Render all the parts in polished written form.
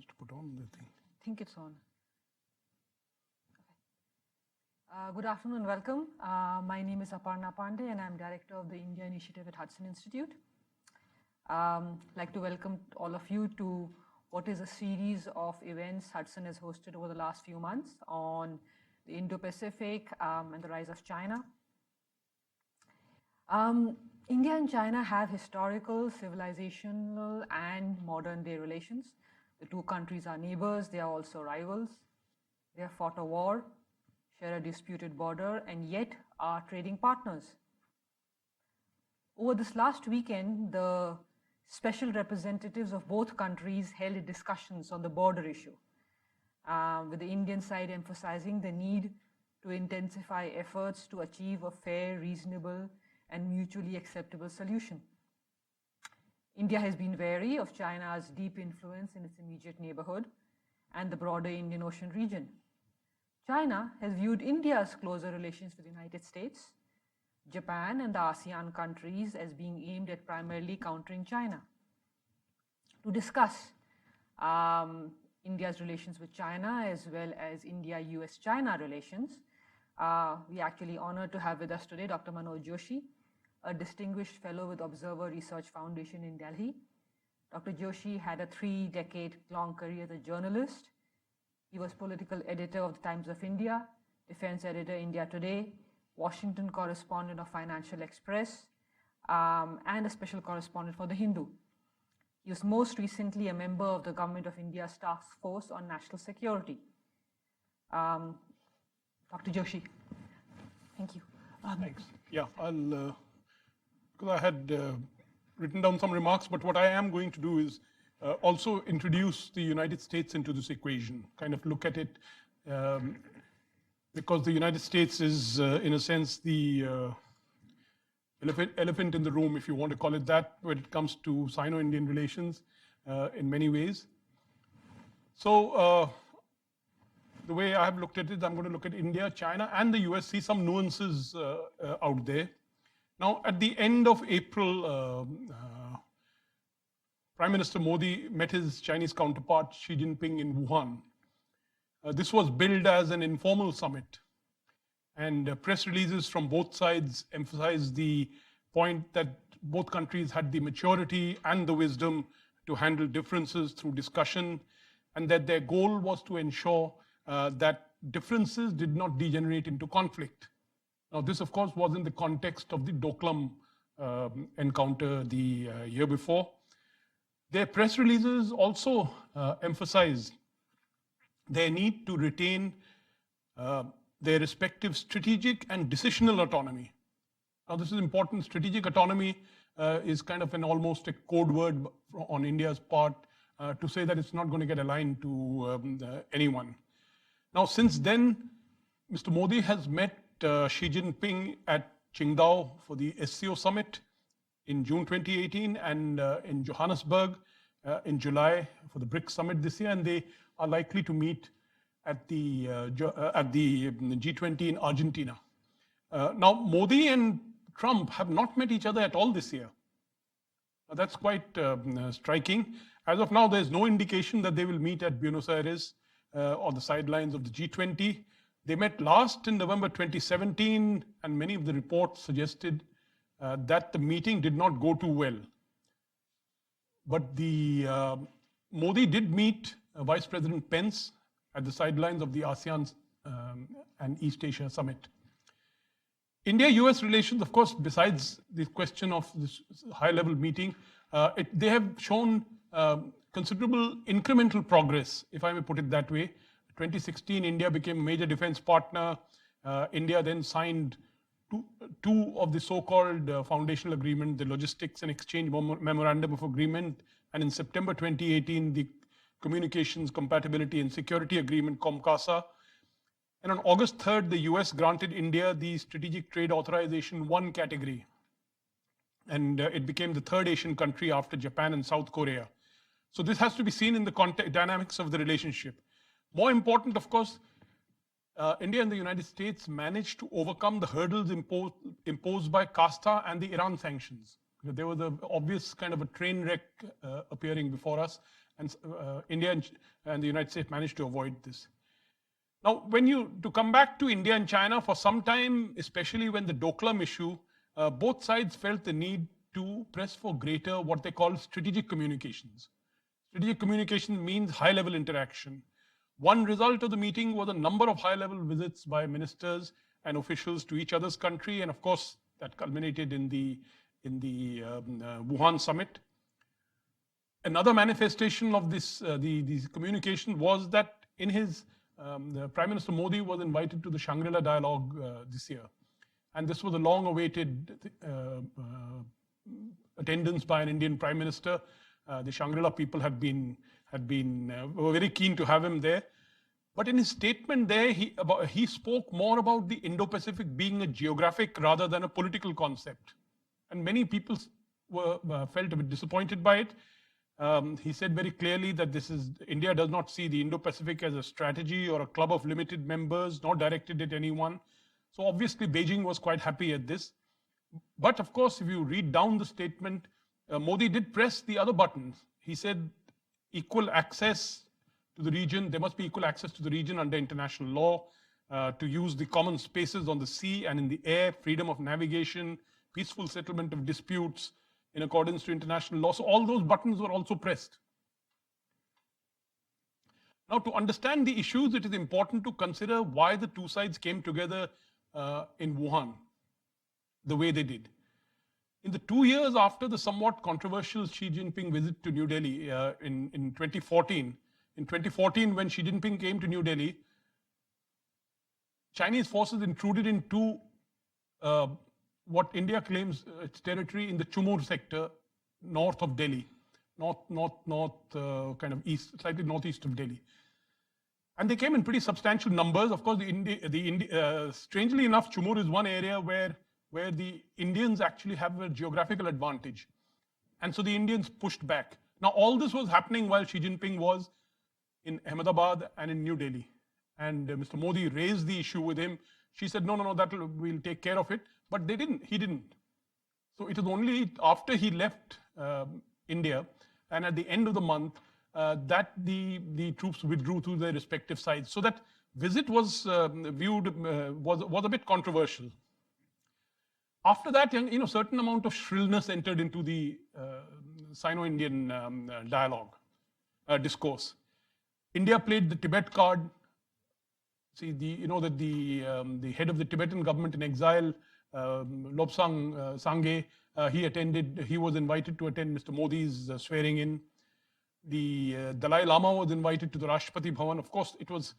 has to put on the thing. I think it's on. Okay. Good afternoon and welcome. My name is Aparna Pande and I'm Director of the India Initiative at Hudson Institute. I'd like to welcome all of you to what is a series of events Hudson has hosted over the last few months on the Indo-Pacific and the rise of China. India and China have historical, civilizational, and modern-day relations. The two countries are neighbors, they are also rivals. They have fought a war, share a disputed border, and yet are trading partners. Over this last weekend, the special representatives of both countries held discussions on the border issue, with the Indian side emphasizing the need to intensify efforts to achieve a fair, reasonable, and mutually acceptable solution. India has been wary of China's deep influence in its immediate neighborhood and the broader Indian Ocean region. China has viewed India's closer relations with the United States, Japan, and the ASEAN countries as being aimed at primarily countering China. To discuss India's relations with China as well as India-US-China relations, we are actually honored to have with us today Dr. Manoj Joshi, a distinguished fellow with Observer Research Foundation in Delhi. Dr. Joshi had a 3-decade-long career as a journalist. He was political editor of the Times of India, defense editor India Today, Washington correspondent of Financial Express, and a special correspondent for The Hindu. He was most recently a member of the Government of India's Task Force on National Security. Dr. Joshi, thank you. Thanks. Yeah, because I had written down some remarks, but what I am going to do is also introduce the United States into this equation, kind of look at it, because the United States is, in a sense, the elephant in the room, if you want to call it that, when it comes to Sino-Indian relations in many ways. So the way I have looked at it, I'm going to look at India, China, and the US, see some nuances out there. Now, at the end of April, Prime Minister Modi met his Chinese counterpart Xi Jinping in Wuhan. This was billed as an informal summit, and press releases from both sides emphasized the point that both countries had the maturity and the wisdom to handle differences through discussion, and that their goal was to ensure that differences did not degenerate into conflict. Now, this, of course, was in the context of the Doklam encounter the year before. Their press releases also emphasized their need to retain their respective strategic and decisional autonomy. Now, this is important. Strategic autonomy is kind of almost a code word on India's part to say that it's not going to get aligned to anyone. Now, since then, Mr. Modi has met Xi Jinping at Qingdao for the SCO summit in June 2018 and in Johannesburg in July for the BRICS summit this year, and they are likely to meet at the G20 in Argentina. Now, Modi and Trump have not met each other at all this year. That's quite striking. As of now, there's no indication that they will meet at Buenos Aires on the sidelines of the G20. They met last in November 2017, and many of the reports suggested that the meeting did not go too well. But Modi did meet Vice President Pence at the sidelines of the ASEAN and East Asia summit. India-US relations, of course, besides the question of this high-level meeting, they have shown considerable incremental progress, if I may put it that way. 2016, India became a major defense partner. India then signed two of the so-called foundational agreement, the Logistics and Exchange Memorandum of Agreement, and in September 2018, the Communications Compatibility and Security Agreement, COMCASA. And on August 3rd, the US granted India the Strategic Trade Authorization 1 category. And it became the third Asian country after Japan and South Korea. So this has to be seen in the dynamics of the relationship. More important, of course, India and the United States managed to overcome the hurdles imposed by CASTA and the Iran sanctions. There was an obvious kind of a train wreck appearing before us, And India and the United States managed to avoid this. Now, to come back to India and China, for some time, especially when the Doklam issue, both sides felt the need to press for greater, what they call strategic communications. Strategic communication means high-level interaction. One result of the meeting was a number of high-level visits by ministers and officials to each other's country, and of course, that culminated in the Wuhan summit. Another manifestation of this the communication was that in his Prime Minister Modi was invited to the Shangri-La dialogue this year, and this was a long-awaited attendance by an Indian Prime Minister. The Shangri-La people were very keen to have him there. But in his statement there, he spoke more about the Indo-Pacific being a geographic rather than a political concept. And many people felt a bit disappointed by it. He said very clearly that India does not see the Indo-Pacific as a strategy or a club of limited members, nor directed at anyone. So obviously Beijing was quite happy at this. But of course, if you read down the statement, Modi did press the other buttons. He said equal access to the region, there must be equal access to the region under international law, to use the common spaces on the sea and in the air, freedom of navigation, peaceful settlement of disputes in accordance to international law. So all those buttons were also pressed. Now, to understand the issues, it is important to consider why the two sides came together in Wuhan the way they did. In the 2 years after the somewhat controversial Xi Jinping visit to New Delhi in 2014, when Xi Jinping came to New Delhi, Chinese forces intruded into what India claims its territory in the Chumur sector, north of Delhi, kind of east, slightly northeast of Delhi. And they came in pretty substantial numbers. Of course, strangely enough, Chumur is one area where the Indians actually have a geographical advantage. And so the Indians pushed back. Now, all this was happening while Xi Jinping was in Ahmedabad and in New Delhi. And Mr. Modi raised the issue with him. She said, no, we'll take care of it. But he didn't. So it was only after he left India and at the end of the month that the troops withdrew to their respective sides. So that visit was was a bit controversial. After that, certain amount of shrillness entered into the Sino-Indian dialogue, discourse. India played the Tibet card. See, the head of the Tibetan government in exile, Lobsang Sangye, he was invited to attend Mr. Modi's swearing in. The Dalai Lama was invited to the Rashtrapati Bhavan. Of course, it was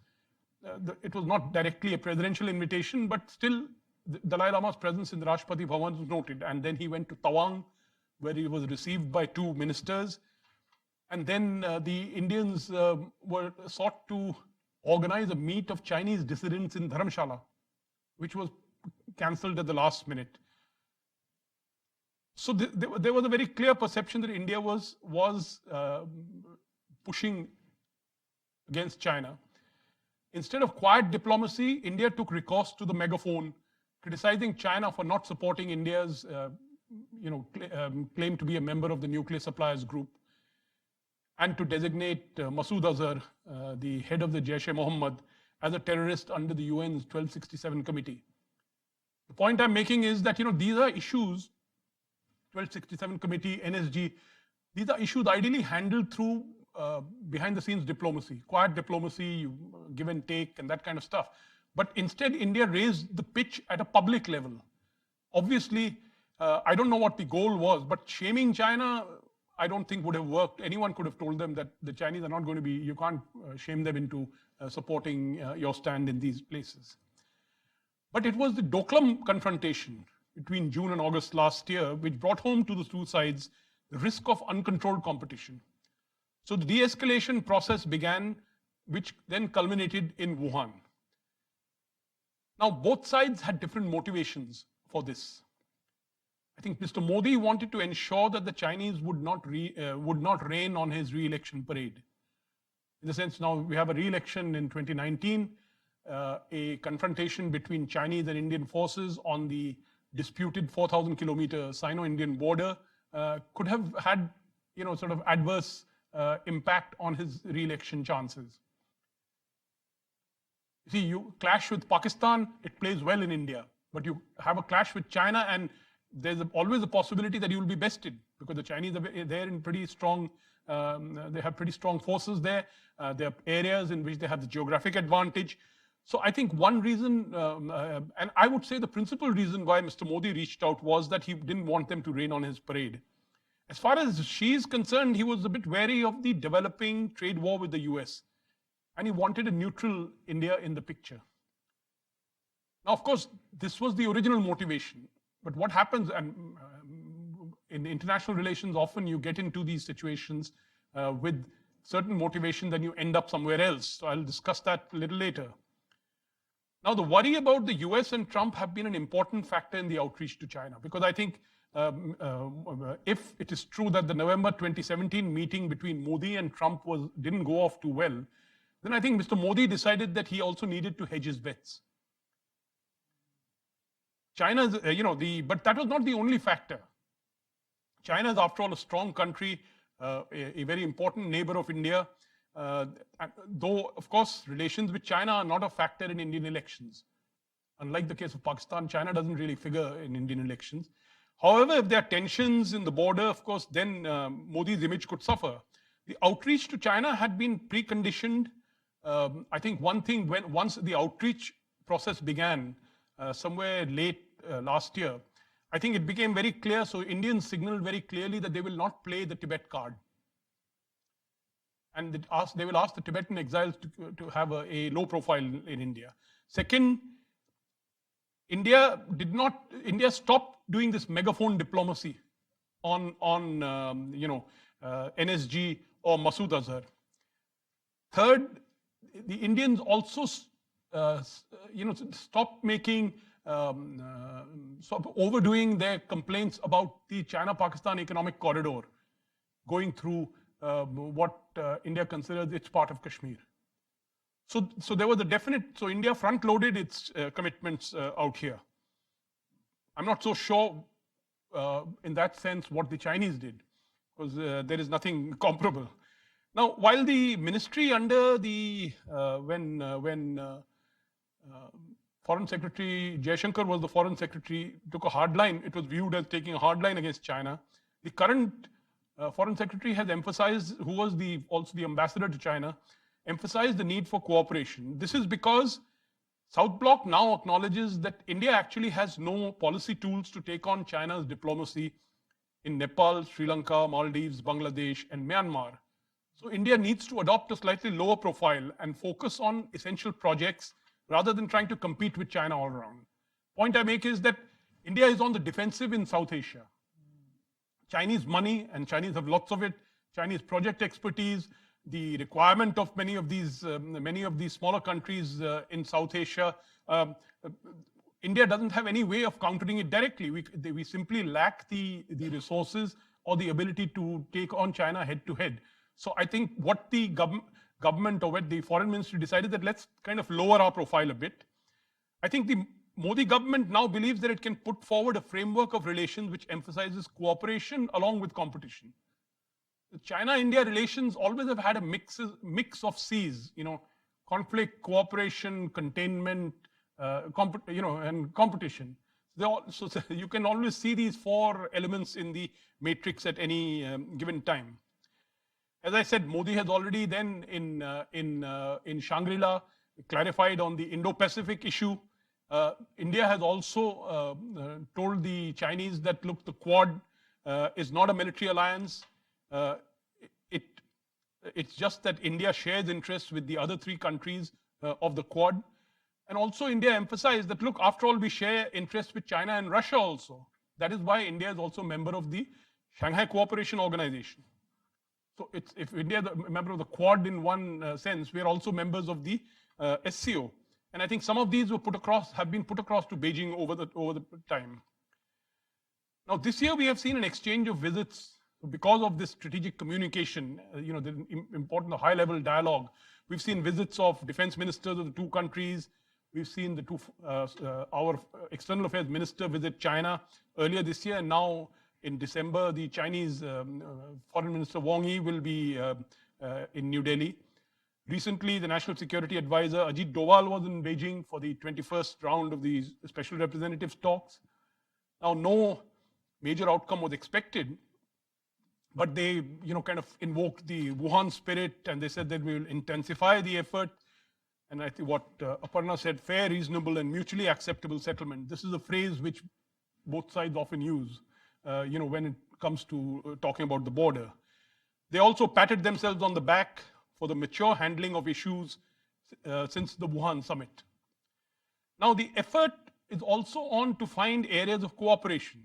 not directly a presidential invitation, but still, the Dalai Lama's presence in the Rashtrapati Bhavan was noted. And then he went to Tawang, where he was received by 2 ministers. And then the Indians were sought to organize a meet of Chinese dissidents in Dharamshala, which was cancelled at the last minute. So there was a very clear perception that India was pushing against China. Instead of quiet diplomacy, India took recourse to the megaphone, criticizing China for not supporting India's claim to be a member of the nuclear suppliers group, and to designate Masood Azhar, the head of the Jaish-e-Mohammed, as a terrorist under the UN's 1267 committee. The point I'm making is that these are issues, 1267 committee, NSG, these are issues ideally handled through behind-the-scenes diplomacy, quiet diplomacy, give and take, and that kind of stuff. But instead, India raised the pitch at a public level. Obviously, I don't know what the goal was, but shaming China, I don't think would have worked. Anyone could have told them that the Chinese are not going to be, you can't shame them into supporting your stand in these places. But it was the Doklam confrontation between June and August last year, which brought home to the two sides the risk of uncontrolled competition. So the de-escalation process began, which then culminated in Wuhan. Now, both sides had different motivations for this. I think Mr. Modi wanted to ensure that the Chinese would not rain on his re-election parade. In the sense, now we have a re-election in 2019, a confrontation between Chinese and Indian forces on the disputed 4,000-kilometer Sino-Indian border could have had, sort of adverse impact on his re-election chances. See, you clash with Pakistan, it plays well in India. But you have a clash with China, and there's always a possibility that you will be bested, because the Chinese are there in pretty strong, they have pretty strong forces there. There are areas in which they have the geographic advantage. So I think one reason, and I would say the principal reason why Mr. Modi reached out was that he didn't want them to rain on his parade. As far as Xi is concerned, he was a bit wary of the developing trade war with the US, and he wanted a neutral India in the picture. Now, of course, this was the original motivation. But what happens, and in international relations, often you get into these situations with certain motivation, then you end up somewhere else. So I'll discuss that a little later. Now, the worry about the US and Trump have been an important factor in the outreach to China, because I think if it is true that the November 2017 meeting between Modi and Trump didn't go off too well, then I think Mr. Modi decided that he also needed to hedge his bets. China's, but that was not the only factor. China is, after all, a strong country, a very important neighbor of India. Though, of course, relations with China are not a factor in Indian elections. Unlike the case of Pakistan, China doesn't really figure in Indian elections. However, if there are tensions in the border, of course, then Modi's image could suffer. The outreach to China had been preconditioned. I think one thing, once the outreach process began, somewhere late last year, I think it became very clear. So Indians signaled very clearly that they will not play the Tibet card. And they will ask the Tibetan exiles to have a low profile in India. Second, India stopped doing this megaphone diplomacy on NSG or Masood Azhar. Third, the Indians also stopped making, overdoing their complaints about the China-Pakistan economic corridor going through what India considers its part of Kashmir. So there was a definite, so India front-loaded its commitments out here. I'm not so sure in that sense what the Chinese did, because there is nothing comparable. Now, while the ministry under the, when Foreign Secretary Jaishankar was the Foreign Secretary, took a hard line, it was viewed as taking a hard line against China. The current Foreign Secretary has emphasized, who was also the ambassador to China, emphasized the need for cooperation. This is because South Bloc now acknowledges that India actually has no policy tools to take on China's diplomacy in Nepal, Sri Lanka, Maldives, Bangladesh, and Myanmar. So India needs to adopt a slightly lower profile and focus on essential projects rather than trying to compete with China all around. Point I make is that India is on the defensive in South Asia. Chinese money, and Chinese have lots of it, Chinese project expertise, the requirement of many of these smaller countries in South Asia. India doesn't have any way of countering it directly. We simply lack the resources or the ability to take on China head to head. So I think what the government or what the foreign ministry decided, that let's kind of lower our profile a bit. I think the Modi government now believes that it can put forward a framework of relations which emphasizes cooperation along with competition. The China-India relations always have had a mix of C's, conflict, cooperation, containment, and competition. So you can always see these four elements in the matrix at any given time. As I said, Modi has already then in Shangri-La clarified on the Indo-Pacific issue. India has also told the Chinese that, look, the Quad is not a military alliance. It's just that India shares interests with the other three countries of the Quad. And also India emphasized that, look, after all, we share interests with China and Russia also. That is why India is also a member of the Shanghai Cooperation Organization. So if India is a member of the Quad in one sense, we are also members of the SCO. And I think some of these have been put across to Beijing over the time. Now, this year we have seen an exchange of visits because of this strategic communication, the important high-level dialogue. We've seen visits of defense ministers of the two countries. We've seen our external affairs minister visit China earlier this year, and now In December, the Chinese Foreign Minister Wang Yi will be in New Delhi. Recently, the National Security Advisor Ajit Doval was in Beijing for the 21st round of the Special Representatives talks. Now, no major outcome was expected, but they, kind of invoked the Wuhan spirit, and they said that we will intensify the effort. And I think what Aparna said, fair, reasonable, and mutually acceptable settlement. This is a phrase which both sides often use, when it comes to talking about the border. They also patted themselves on the back for the mature handling of issues since the Wuhan summit. Now, the effort is also on to find areas of cooperation,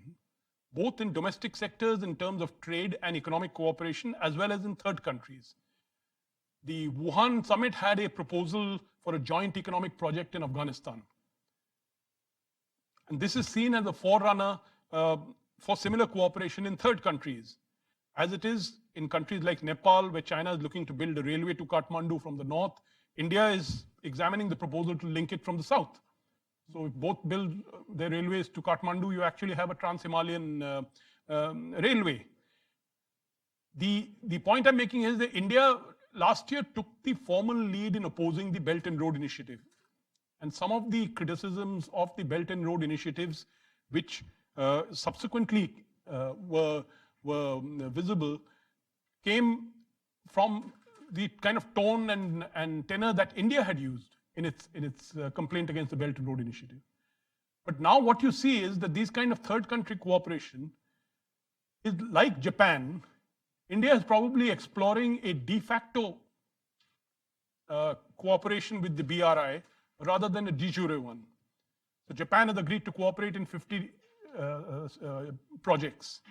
both in domestic sectors in terms of trade and economic cooperation, as well as in third countries. The Wuhan summit had a proposal for a joint economic project in Afghanistan. And this is seen as a forerunner for similar cooperation in third countries, as it is in countries like Nepal, where China is looking to build a railway to Kathmandu from the north. India is examining the proposal to link it from the south. So if both build their railways to Kathmandu, you actually have a trans-Himalayan railway. The point I'm making is that India last year took the formal lead in opposing the Belt and Road Initiative. And some of the criticisms of the Belt and Road Initiatives, which subsequently were visible, came from the kind of tone and tenor that India had used in its complaint against the Belt and Road Initiative. But now what you see is that these kind of third country cooperation is like Japan. India is probably exploring a de facto cooperation with the BRI rather than a de jure one. So Japan has agreed to cooperate in 50 projects.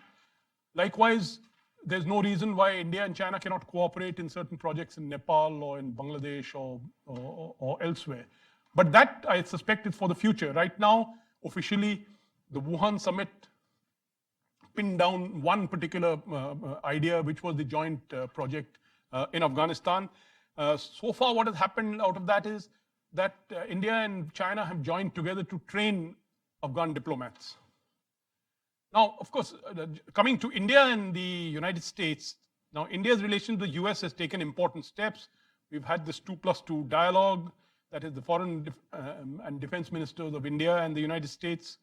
Likewise, there's no reason why India and China cannot cooperate in certain projects in Nepal or in Bangladesh or elsewhere. But that, I suspect, is for the future. Right now, officially, the Wuhan summit pinned down one particular idea, which was the joint project in Afghanistan. So far, what has happened out of that is that India and China have joined together to train Afghan diplomats. Now, of course, coming to India and the United States, now India's relation to the US has taken important steps. We've had this 2+2 dialogue, that is the foreign and defense ministers of India and the United States.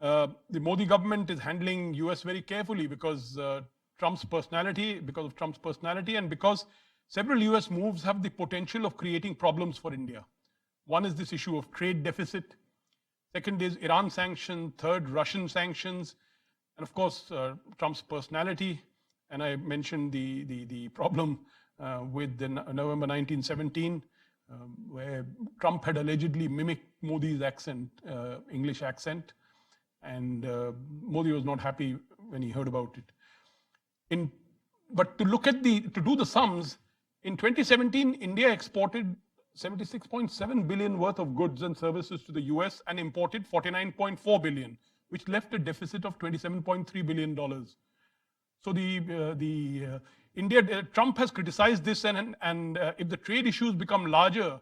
The Modi government is handling US very carefully because of Trump's personality, and because several US moves have the potential of creating problems for India. One is this issue of trade deficit. Second is Iran sanctions. Third, Russian sanctions. And of course, Trump's personality. And I mentioned the problem with the November 1917, where Trump had allegedly mimicked Modi's accent, English accent. And Modi was not happy when he heard about it. But to do the sums, in 2017, India exported 76.7 billion worth of goods and services to the US and imported 49.4 billion, which left a deficit of $27.3 billion. So Trump has criticized this, and if the trade issues become larger,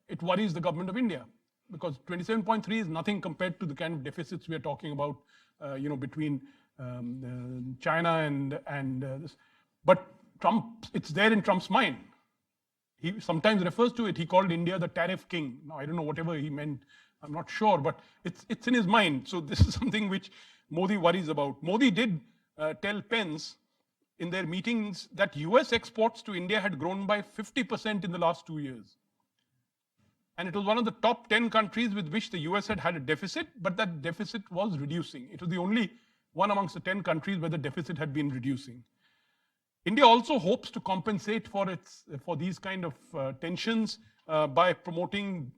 it worries the government of India, because 27.3 is nothing compared to the kind of deficits we are talking about, between China and this. But Trump, it's there in Trump's mind. He sometimes refers to it. He called India the tariff king. Now, I don't know whatever he meant. I'm not sure, but it's in his mind. So this is something which Modi worries about. Modi did tell Pence in their meetings that US exports to India had grown by 50% in the last 2 years. And it was one of the top 10 countries with which the US had a deficit, but that deficit was reducing. It was the only one amongst the 10 countries where the deficit had been reducing. India also hopes to compensate for these kind of tensions by promoting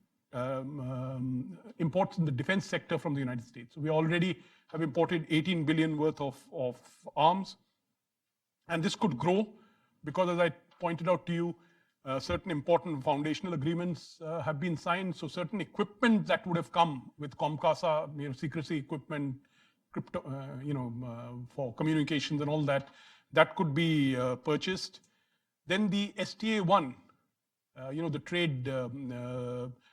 imports in the defense sector from the United States. So we already have imported 18 billion worth of arms, and this could grow because, as I pointed out to you, certain important foundational agreements have been signed. So certain equipment that would have come with Comcasa, secrecy equipment, crypto, for communications and all that, that could be purchased. Then the STA1, the trade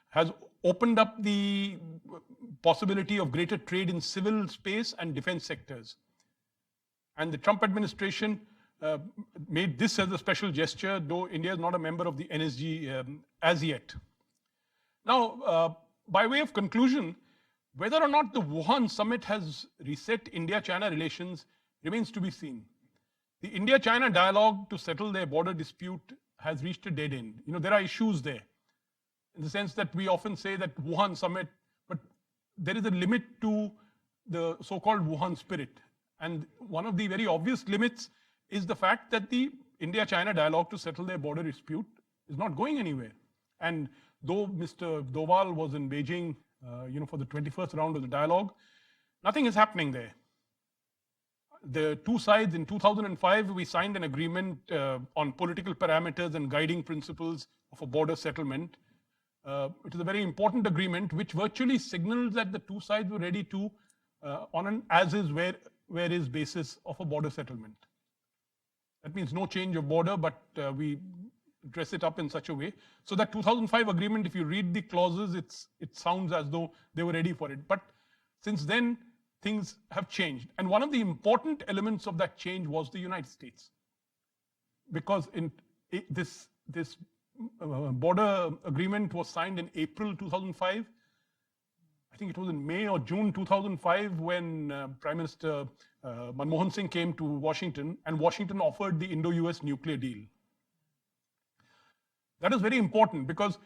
has opened up the possibility of greater trade in civil space and defense sectors. And the Trump administration made this as a special gesture, though India is not a member of the NSG as yet. Now, by way of conclusion, whether or not the Wuhan summit has reset India-China relations remains to be seen. The India-China dialogue to settle their border dispute has reached a dead end. There are issues there, in the sense that we often say that Wuhan summit, but there is a limit to the so-called Wuhan spirit. And one of the very obvious limits is the fact that the India-China dialogue to settle their border dispute is not going anywhere. And though Mr. Doval was in Beijing, for the 21st round of the dialogue, nothing is happening there. The two sides, in 2005, we signed an agreement on political parameters and guiding principles of a border settlement. It is a very important agreement which virtually signals that the two sides were ready to, on an as-is, where-is basis of a border settlement. That means no change of border, but we dress it up in such a way. So that 2005 agreement, if you read the clauses, it sounds as though they were ready for it. But since then, things have changed. And one of the important elements of that change was the United States. Because this border agreement was signed in April 2005. I think it was in May or June 2005 when Prime Minister Manmohan Singh came to Washington, and Washington offered the Indo-US nuclear deal. That is very important because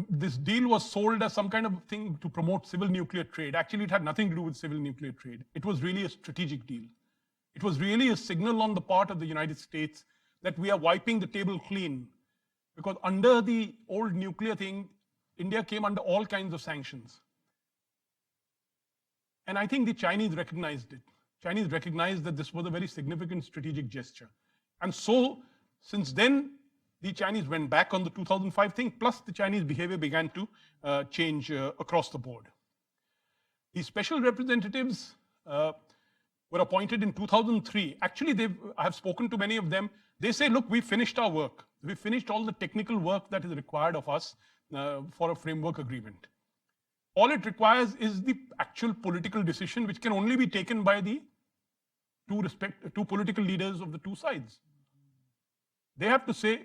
this deal was sold as some kind of thing to promote civil nuclear trade. Actually, it had nothing to do with civil nuclear trade. It was really a strategic deal. It was really a signal on the part of the United States that we are wiping the table clean. Because under the old nuclear thing, India came under all kinds of sanctions. And I think the Chinese recognized it. Chinese recognized that this was a very significant strategic gesture. And so, since then, the Chinese went back on the 2005 thing, plus the Chinese behavior began to change across the board. The special representatives were appointed in 2003. Actually, I have spoken to many of them. They say, look, we finished our work. We finished all the technical work that is required of us for a framework agreement. All it requires is the actual political decision, which can only be taken by the two political leaders of the two sides. They have to say,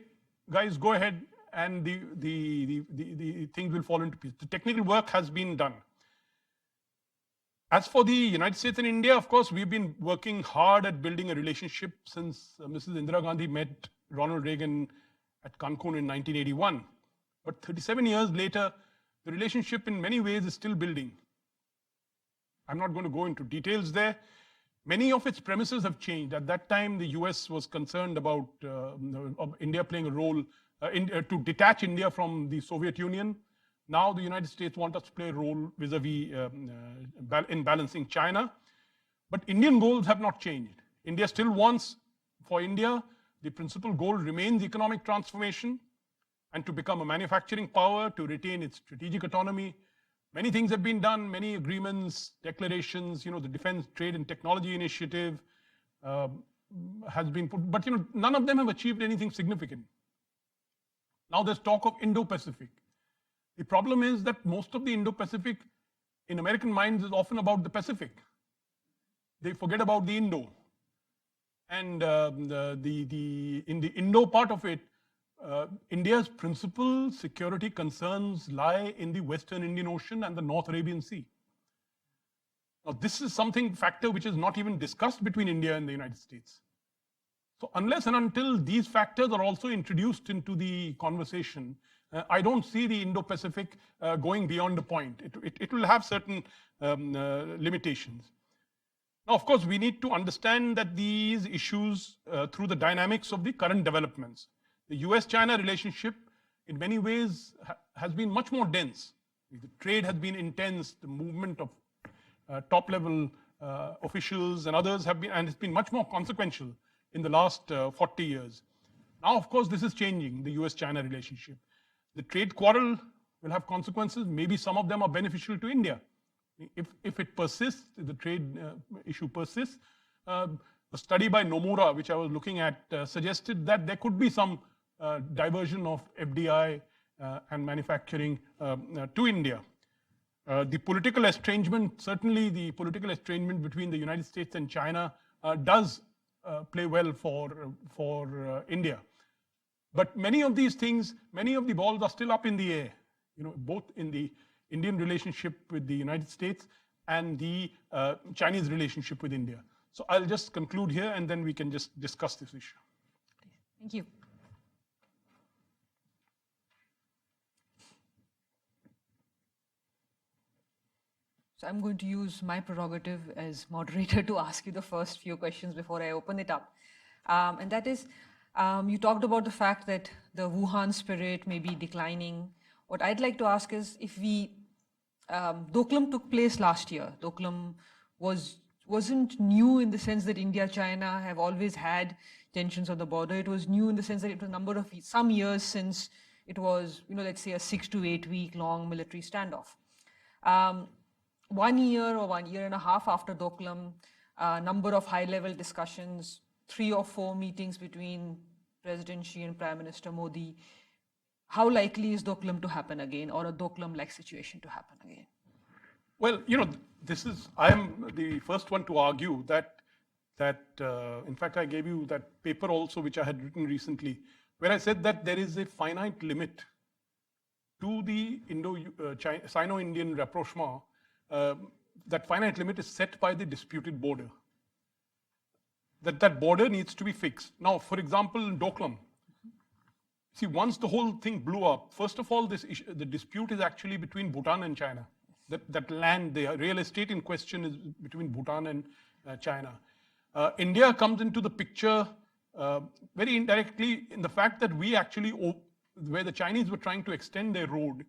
guys, go ahead, and the things will fall into place. The technical work has been done. As for the United States and India, of course, we've been working hard at building a relationship since Mrs. Indira Gandhi met Ronald Reagan at Cancun in 1981. But 37 years later, the relationship in many ways is still building. I'm not going to go into details there. Many of its premises have changed. At that time, the US was concerned about India playing a role to detach India from the Soviet Union. Now the United States wants us to play a role vis-a-vis in balancing China. But Indian goals have not changed. India still wants, for India, the principal goal remains economic transformation and to become a manufacturing power, to retain its strategic autonomy. Many things have been done, many agreements, declarations, the Defense, Trade and Technology Initiative has been put, but none of them have achieved anything significant. Now there's talk of Indo-Pacific. The problem is that most of the Indo-Pacific in American minds is often about the Pacific. They forget about the Indo. And in the Indo part of it, India's principal security concerns lie in the Western Indian Ocean and the North Arabian Sea. Now, this is factor which is not even discussed between India and the United States. So unless and until these factors are also introduced into the conversation, I don't see the Indo-Pacific going beyond a point. It will have certain limitations. Now, of course, we need to understand that these issues through the dynamics of the current developments. The US-China relationship, in many ways, has been much more dense. The trade has been intense. The movement of top-level officials and others have been, and it's been much more consequential in the last 40 years. Now, of course, this is changing, the US-China relationship. The trade quarrel will have consequences. Maybe some of them are beneficial to India. If it persists, if the trade issue persists, a study by Nomura, which I was looking at, suggested that there could be some diversion of FDI and manufacturing to India. The political estrangement, certainly the political estrangement between the United States and China does play well for India. But many of these things, many of the balls are still up in the air, both in the Indian relationship with the United States and the Chinese relationship with India. So I'll just conclude here and then we can just discuss this issue. Thank you. So I'm going to use my prerogative as moderator to ask you the first few questions before I open it up. And that is, you talked about the fact that the Wuhan spirit may be declining. What I'd like to ask is, if Doklam took place last year. Doklam wasn't new in the sense that India, China have always had tensions on the border. It was new in the sense that it was some years since it was, let's say a 6 to 8 week long military standoff. 1 year or 1 year and a half after Doklam, a number of high-level discussions, 3 or 4 meetings between President Xi and Prime Minister Modi. How likely is Doklam to happen again, or a Doklam-like situation to happen again? Well, I'm the first one to argue that in fact, I gave you that paper also, which I had written recently, where I said that there is a finite limit to the Sino-Indian rapprochement. That finite limit is set by the disputed border. That border needs to be fixed. Now, for example, in Doklam, see, once the whole thing blew up, first of all, the dispute is actually between Bhutan and China. That land, the real estate in question is between Bhutan and China. India comes into the picture very indirectly in the fact that we actually, where the Chinese were trying to extend their road,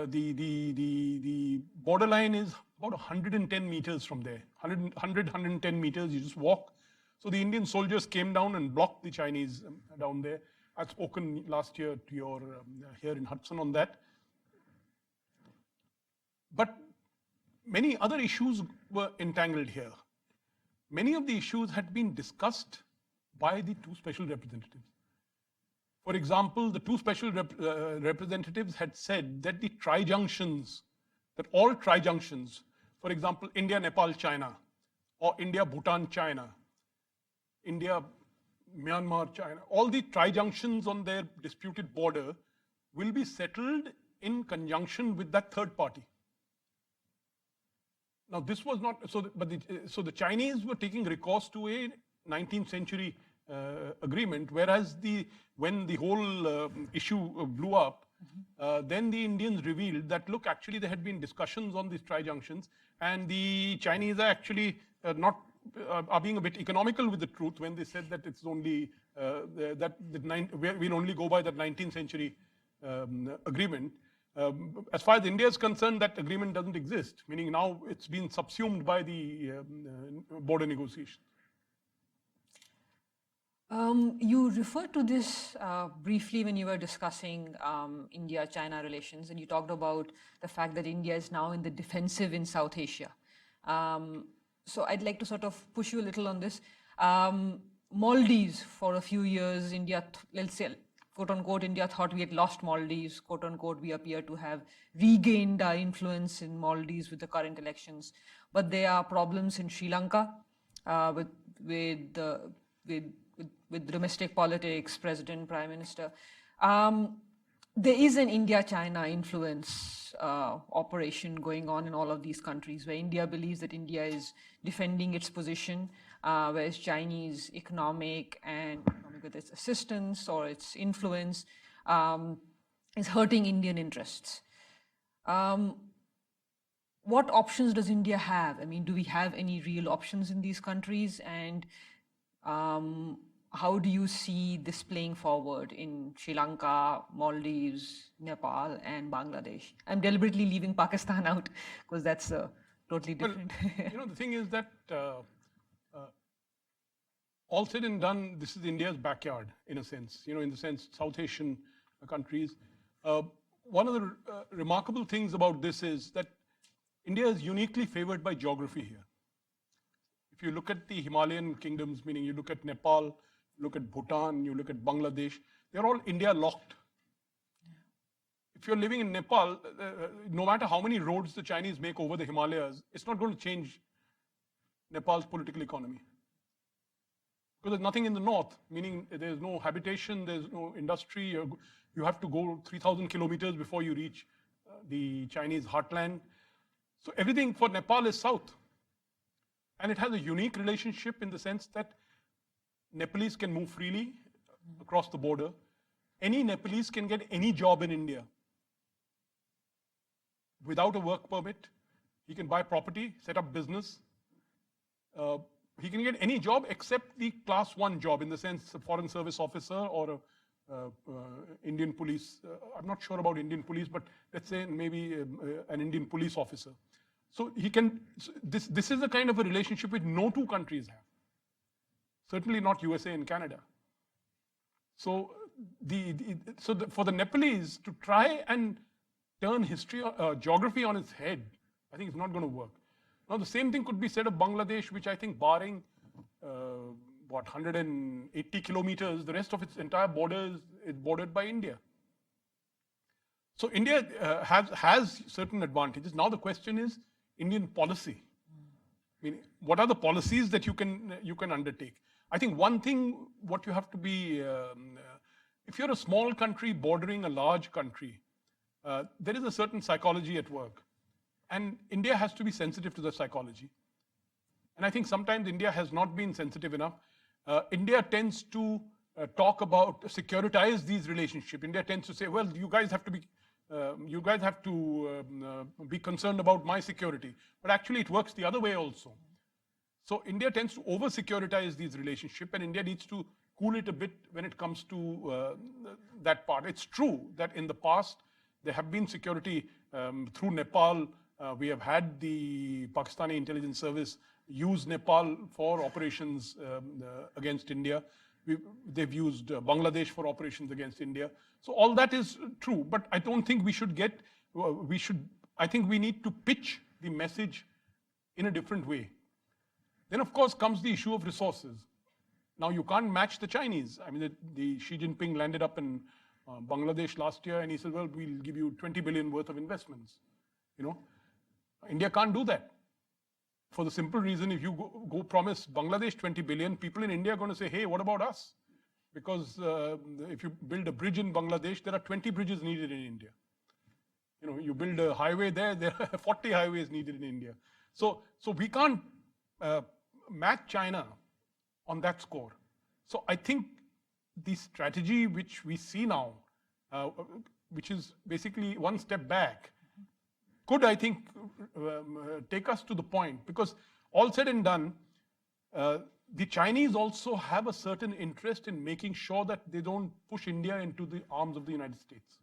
the borderline is about 110 meters from there. 110 meters, you just walk. So the Indian soldiers came down and blocked the Chinese down there. I've spoken last year to your here in Hudson on that. But many other issues were entangled here. Many of the issues had been discussed by the 2 special representatives. For example, the 2 special representatives had said that all tri-junctions, for example, India, Nepal, China, or India, Bhutan, China, India, Myanmar, China, all the tri-junctions on their disputed border will be settled in conjunction with that third party. Now, this was not, so the Chinese were taking recourse to a 19th century agreement, whereas when the whole issue blew up, then the Indians revealed that, look, actually there had been discussions on these tri-junctions, and the Chinese are actually are being a bit economical with the truth when they said that it's only we'll only go by that 19th century agreement. As far as India is concerned, that agreement doesn't exist, meaning now it's been subsumed by the border negotiations. You referred to this briefly when you were discussing India-China relations, and you talked about the fact that India is now in the defensive in South Asia. So I'd like to sort of push you a little on this. Maldives, for a few years, India, let's say, quote unquote, India thought we had lost Maldives, quote unquote, we appear to have regained our influence in Maldives with the current elections. But there are problems in Sri Lanka with domestic politics, president, prime minister. There is an India-China influence operation going on in all of these countries, where India believes that India is defending its position, whereas Chinese economic with its assistance or its influence is hurting Indian interests. What options does India have? I mean, do we have any real options in these countries? And how do you see this playing forward in Sri Lanka, Maldives, Nepal, and Bangladesh? I'm deliberately leaving Pakistan out because that's totally different. Well, the thing is that all said and done, this is India's backyard, in a sense, in the sense South Asian countries. One of the remarkable things about this is that India is uniquely favored by geography here. If you look at the Himalayan kingdoms, meaning you look at Nepal, look at Bhutan, you look at Bangladesh, they're all India locked. if you're living in Nepal, no matter how many roads the Chinese make over the Himalayas, it's not going to change Nepal's political economy. Because there's nothing in the north, meaning there's no habitation, there's no industry. You have to go 3,000 kilometers before you reach the Chinese heartland. So everything for Nepal is south. And it has a unique relationship in the sense that Nepalese can move freely across the border. Any Nepalese can get any job in India. Without a work permit, he can buy property, set up business. He can get any job except the class 1 job, in the sense a foreign service officer or a Indian police. I'm not sure about Indian police, but let's say maybe an Indian police officer. So he can. This is the kind of a relationship which no two countries have. Certainly not USA and Canada. So for the Nepalese to try and turn history, geography on its head, I think it's not going to work. Now the same thing could be said of Bangladesh, which I think barring 180 kilometers, the rest of its entire border is bordered by India. So India has certain advantages. Now the question is Indian policy. I mean, what are the policies that you can undertake? I think one thing, what you have to be, if you're a small country bordering a large country, there is a certain psychology at work. And India has to be sensitive to the psychology. And I think sometimes India has not been sensitive enough. India tends to talk about, securitize these relationships. India tends to say, well, you guys have to be concerned about my security. But actually it works the other way also. So India tends to over-securitize these relationships, and India needs to cool it a bit when it comes to that part. It's true that in the past, there have been security through Nepal. We have had the Pakistani intelligence service use Nepal for operations against India. They've used Bangladesh for operations against India. So all that is true, but I don't think I think we need to pitch the message in a different way. Then of course comes the issue of resources. Now you can't match the Chinese. I mean, the Xi Jinping landed up in Bangladesh last year and he said, well, we'll give you 20 billion worth of investments. India can't do that. For the simple reason, if you go promise Bangladesh 20 billion, people in India are going to say, hey, what about us? Because if you build a bridge in Bangladesh, there are 20 bridges needed in India. You build a highway there are 40 highways needed in India. So we can't match China on that score. So I think the strategy which we see now, which is basically one step back, could, I think, take us to the point, because all said and done, the Chinese also have a certain interest in making sure that they don't push India into the arms of the United States.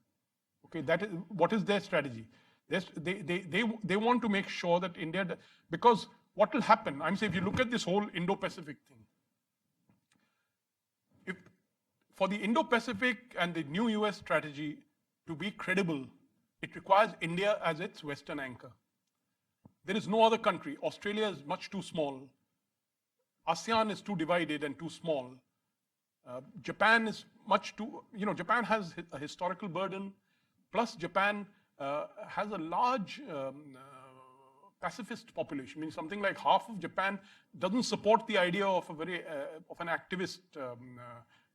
Okay, that is what is their strategy. They want to make sure that India, because what will happen, I'm saying, if you look at this whole Indo-Pacific thing, if for the Indo-Pacific and the new US strategy to be credible, it requires India as its Western anchor. There is no other country. Australia is much too small. ASEAN is too divided and too small. Japan is much too, Japan has a historical burden. Plus Japan has a large pacifist population, meaning something like half of Japan doesn't support the idea of an activist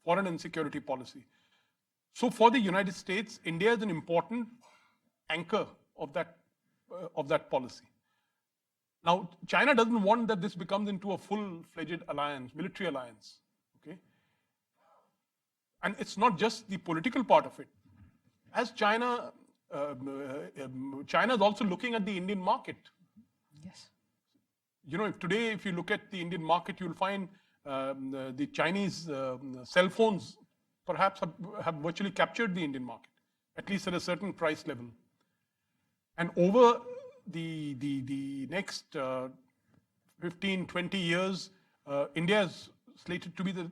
foreign and security policy. So for the United States, India is an important anchor of that policy. Now, China doesn't want that this becomes into a full-fledged alliance, military alliance. Okay, and it's not just the political part of it. As China is also looking at the Indian market. Yes. If you look at the Indian market, you'll find the Chinese cell phones perhaps have virtually captured the Indian market, at least at a certain price level. And over the next 15, 20 years, India is slated to be the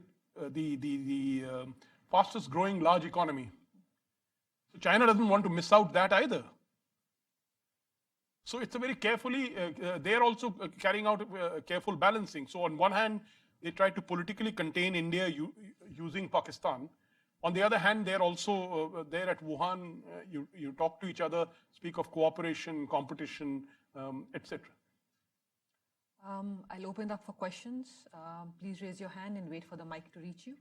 fastest growing large economy. So China doesn't want to miss out that either. So it's a very carefully, they're also carrying out careful balancing. So on one hand, they try to politically contain India using Pakistan. On the other hand, they're also there at Wuhan. You talk to each other, speak of cooperation, competition, etc. I'll open up for questions. Please raise your hand and wait for the mic to reach you.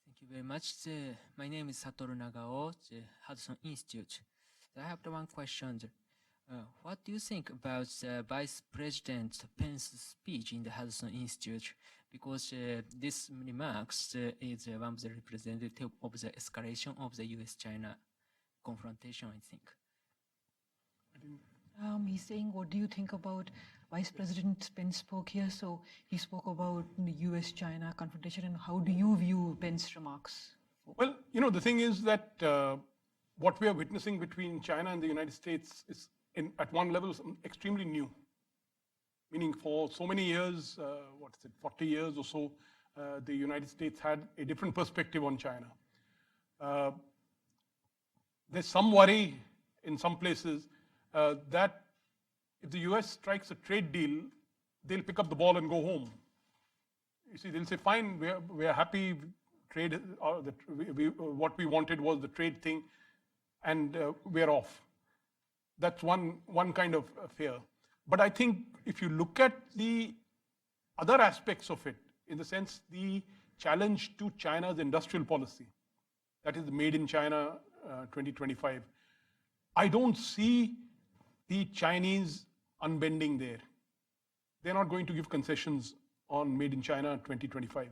Thank you very much. My name is Satoru Nagao, the Hudson Institute. I have one question. What do you think about Vice President Pence's speech in the Hudson Institute? Because this remarks is one of the representative of the escalation of the U.S.-China confrontation, I think. He's saying, what do you think about Vice President Pence spoke here? So he spoke about the US-China confrontation, and how do you view Pence's remarks? Well, the thing is that what we are witnessing between China and the United States is, at one level, extremely new. Meaning for so many years, 40 years or so, the United States had a different perspective on China. There's some worry in some places that if the US strikes a trade deal, they'll pick up the ball and go home. You see, they'll say, fine, we're happy, trade, what we wanted was the trade thing, and we're off. That's one kind of fear. But I think if you look at the other aspects of it, in the sense the challenge to China's industrial policy, that is the Made in China 2025, I don't see the Chinese unbending there. They're not going to give concessions on Made in China 2025.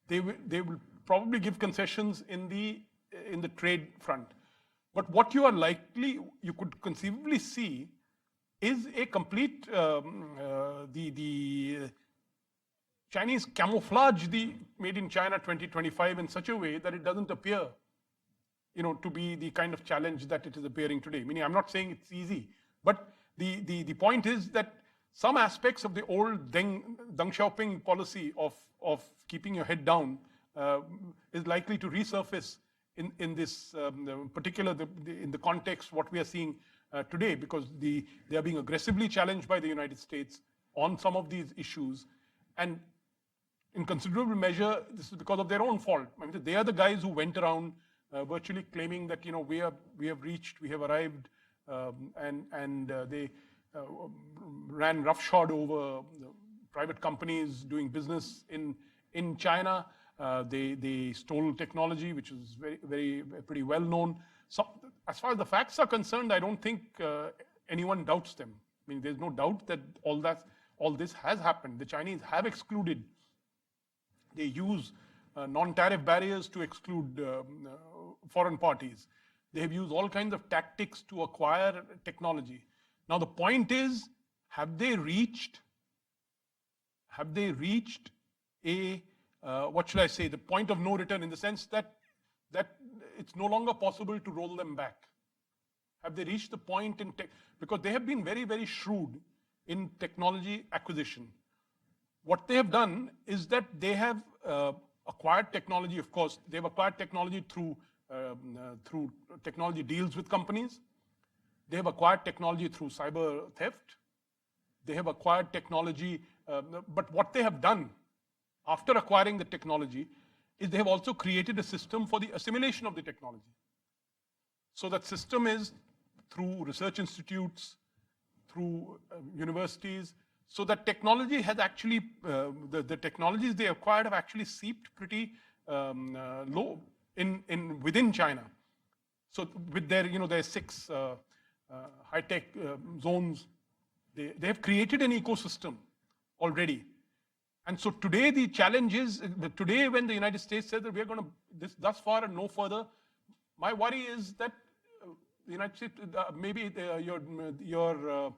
They will probably give concessions in the trade front. But what you could conceivably see is a complete, the Chinese camouflage the Made in China 2025 in such a way that it doesn't appear, to be the kind of challenge that it is appearing today. Meaning, I'm not saying it's easy, but the point is that some aspects of the old Deng Xiaoping policy of keeping your head down is likely to resurface in this particular, in the context what we are seeing today, because they are being aggressively challenged by the United States on some of these issues, and in considerable measure, this is because of their own fault. I mean, they are the guys who went around virtually claiming that we have arrived, and they ran roughshod over private companies doing business in China. They stole technology, which is pretty well known. So, as far as the facts are concerned, I don't think anyone doubts them. I mean, there's no doubt that all this has happened. The Chinese have excluded. They use non-tariff barriers to exclude foreign parties. They have used all kinds of tactics to acquire technology. Now the point is, have they reached a what should I say, the point of no return, in the sense that it's no longer possible to roll them back? Have they reached the point in tech? Because they have been very, very shrewd in technology acquisition. What they have done is that they have acquired technology. Of course, they've acquired technology through technology deals with companies. They have acquired technology through cyber theft. They have acquired technology, but what they have done after acquiring the technology is they have also created a system for the assimilation of the technology. So that system is through research institutes, through universities, so that technology has actually, the technologies they acquired have actually seeped pretty low within China. So with their 6 high-tech zones, they have created an ecosystem already. And so today the challenge is, today when the United States says that we are going to thus far and no further, my worry is that the United States, maybe you're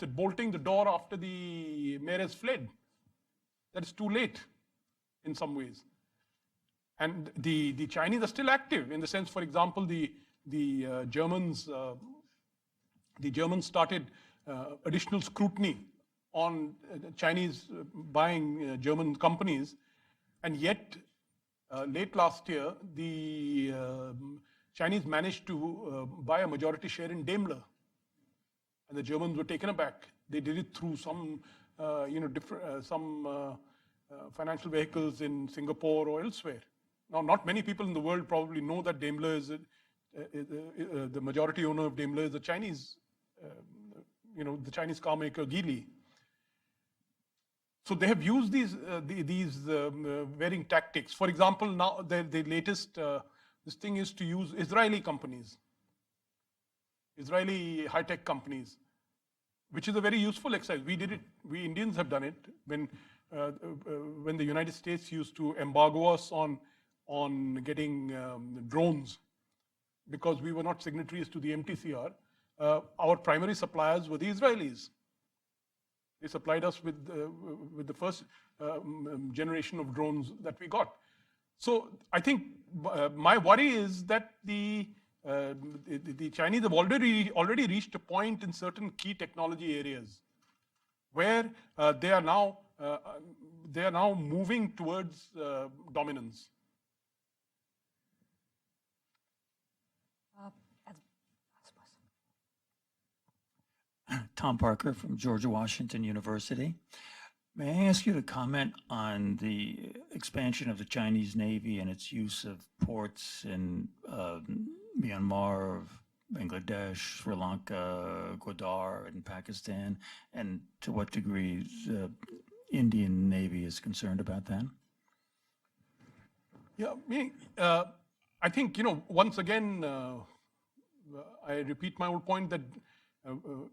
bolting the door after the mayor has fled. That is too late in some ways. And the Chinese are still active in the sense, for example, the Germans started additional scrutiny on Chinese buying German companies, and yet late last year the Chinese managed to buy a majority share in Daimler, and the Germans were taken aback. They did it through some, financial vehicles in Singapore or elsewhere. Now, not many people in the world probably know that Daimler is the majority owner of Daimler is a Chinese, the Chinese car maker Geely. So they have used these varying tactics. For example, now the latest this thing is to use Israeli companies, Israeli high-tech companies, which is a very useful exercise. We did it. We Indians have done it when the United States used to embargo us on getting drones because we were not signatories to the MTCR. Our primary suppliers were the Israelis. They supplied us with the first generation of drones that we got. So I think my worry is that the Chinese have already reached a point in certain key technology areas where they are now moving towards dominance. Tom Parker from George Washington University. May I ask you to comment on the expansion of the Chinese Navy and its use of ports in Myanmar, Bangladesh, Sri Lanka, Gwadar, and Pakistan, and to what degree the Indian Navy is concerned about that? Yeah, I think, once again, I repeat my old point that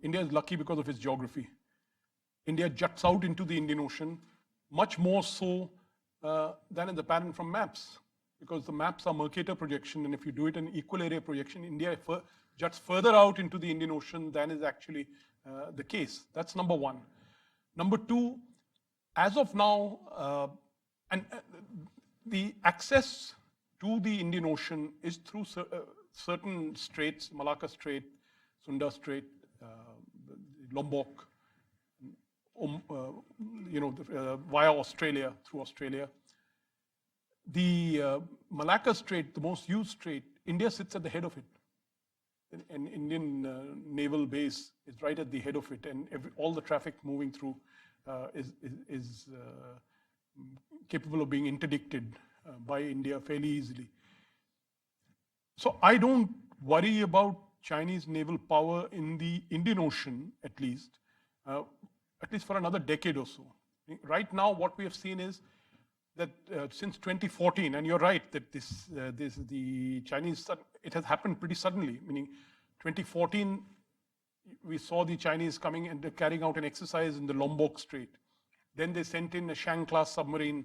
India is lucky because of its geography. India juts out into the Indian Ocean, much more so than is apparent from maps, because the maps are Mercator projection, and if you do it in equal area projection, India juts further out into the Indian Ocean than is actually the case. That's number one. Number two, as of now, the access to the Indian Ocean is through certain straits, Malacca Strait, Sunda Strait, Lombok, via Australia, through Australia. The Malacca Strait, the most used strait, India sits at the head of it. An Indian naval base is right at the head of it, and all the traffic moving through is capable of being interdicted by India fairly easily. So I don't worry about Chinese naval power in the Indian Ocean, at least for another decade or so. Right now, what we have seen is that since 2014, and you're right that the Chinese, it has happened pretty suddenly, meaning 2014, we saw the Chinese coming and carrying out an exercise in the Lombok Strait. Then they sent in a Shang-class submarine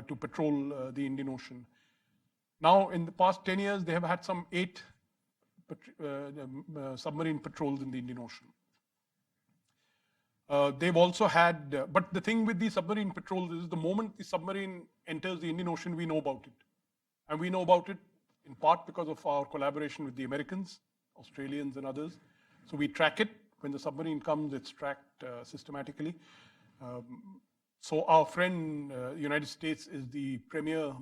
to patrol the Indian Ocean. Now, in the past 10 years, they have had some 8 submarine patrols in the Indian Ocean. They've also had, but the thing with the submarine patrols is the moment the submarine enters the Indian Ocean, we know about it. And we know about it in part because of our collaboration with the Americans, Australians, and others. So we track it. When the submarine comes, it's tracked systematically. So our friend, United States, is the premier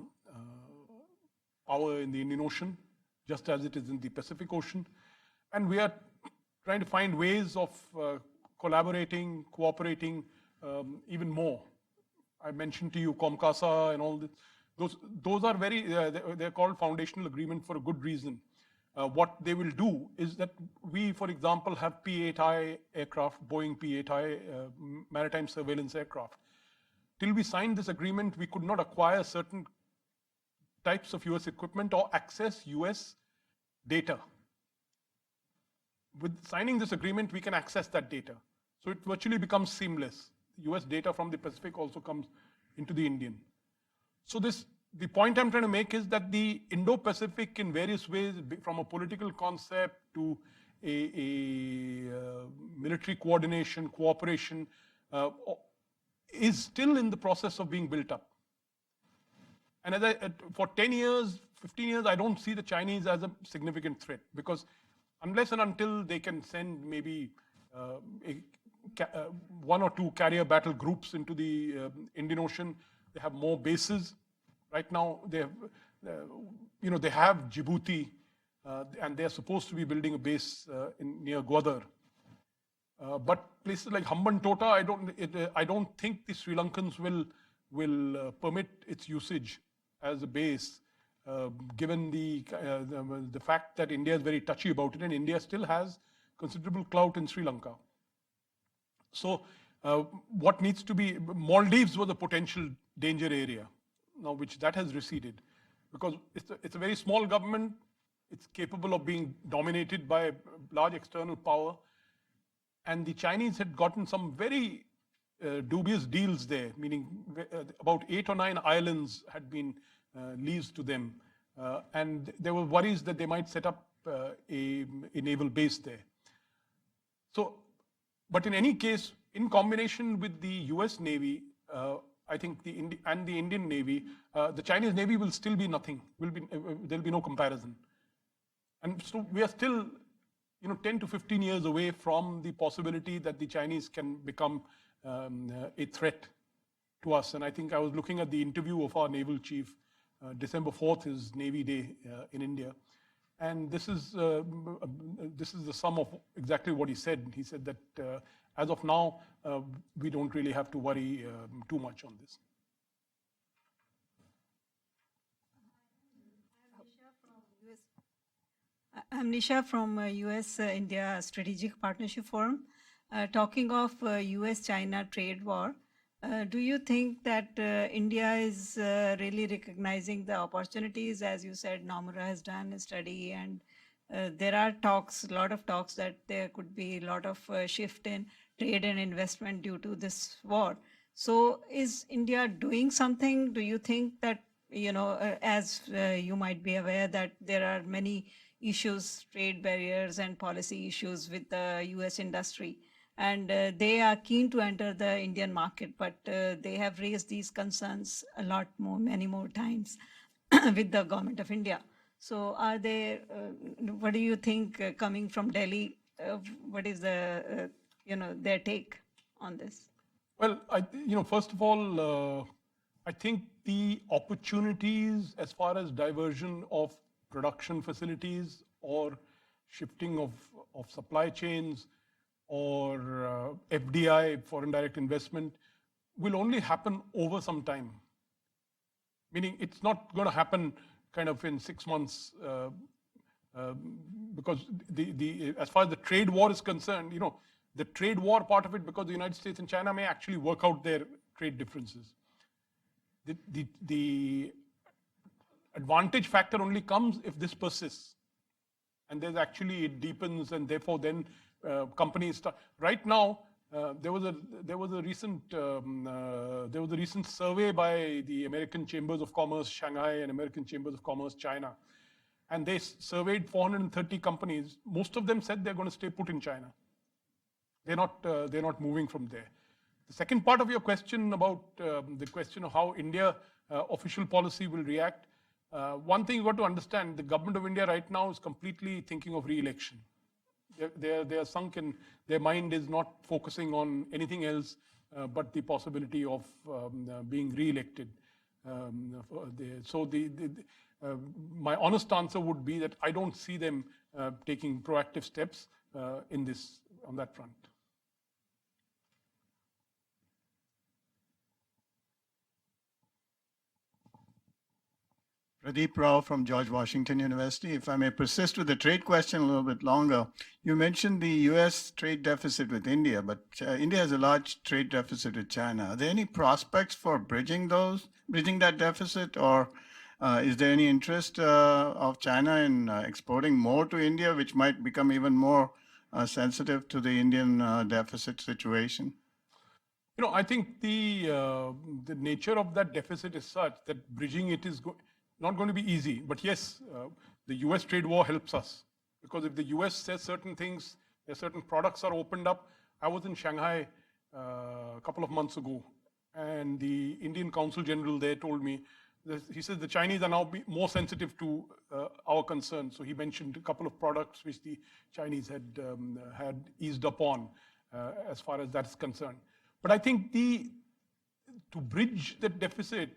power in the Indian Ocean, just as it is in the Pacific Ocean. And we are trying to find ways of collaborating, cooperating even more. I mentioned to you COMCASA and all this. Those are very, they're called foundational agreement for a good reason. What they will do is that we, for example, have P-8I aircraft, Boeing P-8I maritime surveillance aircraft. Till we signed this agreement, we could not acquire certain types of US equipment or access US data. With signing this agreement, we can access that data. So it virtually becomes seamless. US data from the Pacific also comes into the Indian. So the point I'm trying to make is that the Indo-Pacific in various ways, from a political concept to a military coordination, cooperation, is still in the process of being built up. And for 10 years, 15 years, I don't see the Chinese as a significant threat, because unless and until they can send maybe 1 or 2 carrier battle groups into the Indian Ocean, they have more bases. Right now, they have Djibouti, and they're supposed to be building a base near Gwadar. But places like Hambantota, I don't think the Sri Lankans will permit its usage as a base, given the fact that India is very touchy about it, and India still has considerable clout in Sri Lanka. So what needs to be, Maldives was a potential danger area, now which that has receded, because it's a very small government. It's capable of being dominated by a large external power. And the Chinese had gotten some very dubious deals there, meaning about 8 or 9 islands had been leased to them. And there were worries that they might set up a naval base there. So, but in any case, in combination with the US Navy, I think the Indian Navy, the Chinese Navy will still be nothing. There'll be no comparison. And so we are still 10 to 15 years away from the possibility that the Chinese can become a threat to us. And I think I was looking at the interview of our naval chief. December 4th is Navy Day in India. And this is the sum of exactly what he said. He said that as of now, we don't really have to worry too much on this. I'm Nisha from US-India Strategic Partnership Forum. Talking of US-China trade war, do you think that India is really recognizing the opportunities? As you said, Nomura has done a study, and there are talks, a lot of talks that there could be a lot of shift in trade and investment due to this war. So is India doing something? Do you think that, as you might be aware, that there are many issues, trade barriers and policy issues with the US industry, and they are keen to enter the Indian market, but they have raised these concerns many more times with the government of India. So are they, what do you think coming from Delhi, what is the, their take on this? Well, first of all, I think the opportunities as far as diversion of production facilities or shifting of supply chains or FDI, foreign direct investment, will only happen over some time. Meaning it's not going to happen kind of in 6 months, because as far as the trade war is concerned, the trade war part of it, because the United States and China may actually work out their trade differences. The advantage factor only comes if this persists, and there's actually, it deepens, and therefore then companies start. Right now, there was a recent survey by the American Chambers of Commerce Shanghai and American Chambers of Commerce China, and they surveyed 430 companies. Most of them said they're going to stay put in China. They're not moving from there. The second part of your question about the question of how India official policy will react. One thing you've got to understand, the government of India right now is completely thinking of re-election. They are sunk in, their mind is not focusing on anything else but the possibility of being re-elected. My honest answer would be that I don't see them taking proactive steps on that front. Pradeep Rao from George Washington University. If I may persist with the trade question a little bit longer, you mentioned the US trade deficit with India, but India has a large trade deficit with China. Are there any prospects for bridging that deficit, or is there any interest of China in exporting more to India, which might become even more sensitive to the Indian deficit situation? I think the nature of that deficit is such that bridging it is not going to be easy. But yes, the US trade war helps us, because if the US says certain things, certain products are opened up. I was in Shanghai a couple of months ago, and the Indian Consul General there told me, he says the Chinese are now more sensitive to our concerns. So he mentioned a couple of products which the Chinese had eased up on as far as that's concerned. But I think to bridge that deficit,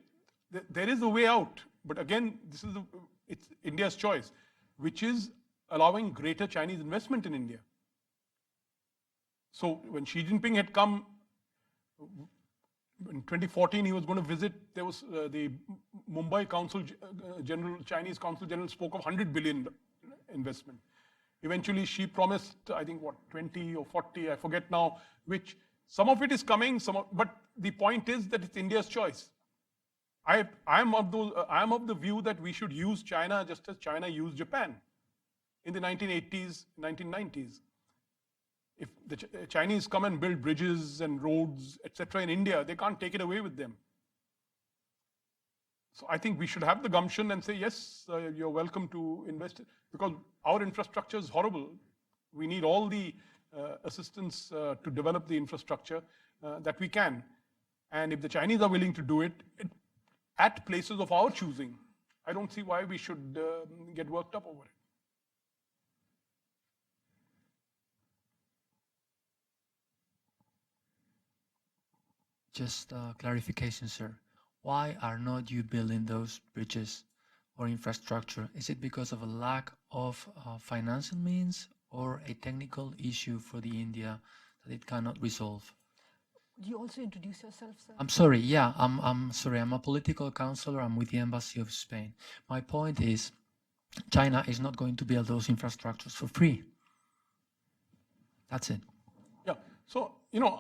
there is a way out. But again, it's India's choice, which is allowing greater Chinese investment in India. So when Xi Jinping had come in 2014, he was going to visit. There was the Mumbai Chinese Consul General spoke of 100 billion investment. Eventually, Xi promised, I think, what, 20 or 40, I forget now, which some of it is coming, but the point is that it's India's choice. I am of the view that we should use China just as China used Japan in the 1980s, 1990s. If the Chinese come and build bridges and roads, etc., in India, they can't take it away with them. So I think we should have the gumption and say, yes, you're welcome to invest, because our infrastructure is horrible. We need all the assistance to develop the infrastructure that we can. And if the Chinese are willing to do it at places of our choosing, I don't see why we should get worked up over it. Just clarification, sir. Why are not you building those bridges or infrastructure? Is it because of a lack of financial means or a technical issue for the India that it cannot resolve? Would you also introduce yourself, sir? I'm sorry. Yeah, I'm sorry. I'm a political counselor. I'm with the Embassy of Spain. My point is, China is not going to build those infrastructures for free. That's it. Yeah. So,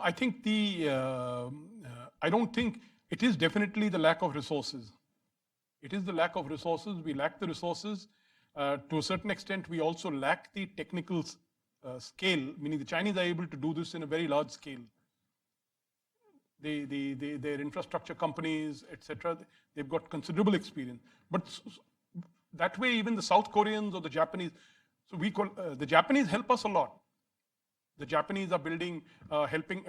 I think I don't think it is definitely the lack of resources. It is the lack of resources. We lack the resources. To a certain extent, we also lack the technical scale, meaning the Chinese are able to do this in a very large scale. Their infrastructure companies, etc., they've got considerable experience. But that way, even the South Koreans or the Japanese, so the Japanese help us a lot. The Japanese are helping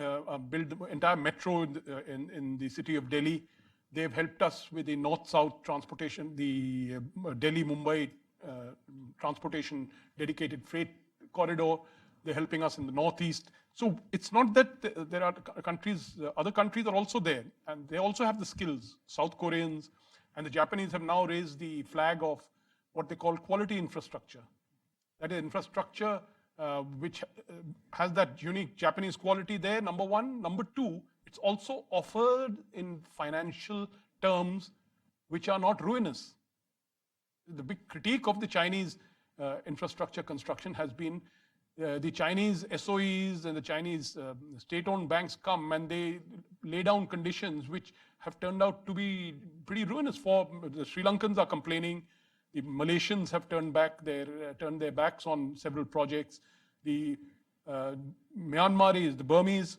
build the entire metro in the city of Delhi. They've helped us with the north-south transportation, the Delhi-Mumbai transportation dedicated freight corridor. They're helping us in the northeast. So it's not that there are countries, other countries are also there, and they also have the skills. South Koreans and the Japanese have now raised the flag of what they call quality infrastructure. That is infrastructure which has that unique Japanese quality there, number one. Number two, it's also offered in financial terms which are not ruinous. The big critique of the Chinese infrastructure construction has been the Chinese SOEs and the Chinese state-owned banks come and they lay down conditions which have turned out to be pretty ruinous. For the Sri Lankans are complaining, the Malaysians have turned their backs on several projects. The Myanmaris, the Burmese,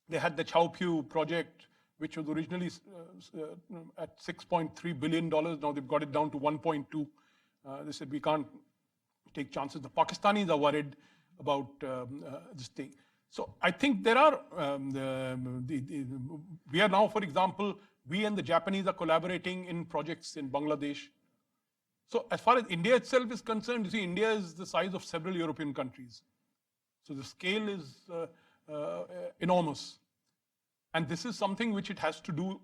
they had the Chao Phraya project, which was originally at $6.3 billion. Now they've got it down to 1.2. They said we can't take chances. The Pakistanis are worried about this thing. So I think there are, we are now, for example, we and the Japanese are collaborating in projects in Bangladesh. So as far as India itself is concerned, you see, India is the size of several European countries. So the scale is enormous. And this is something which it has to do,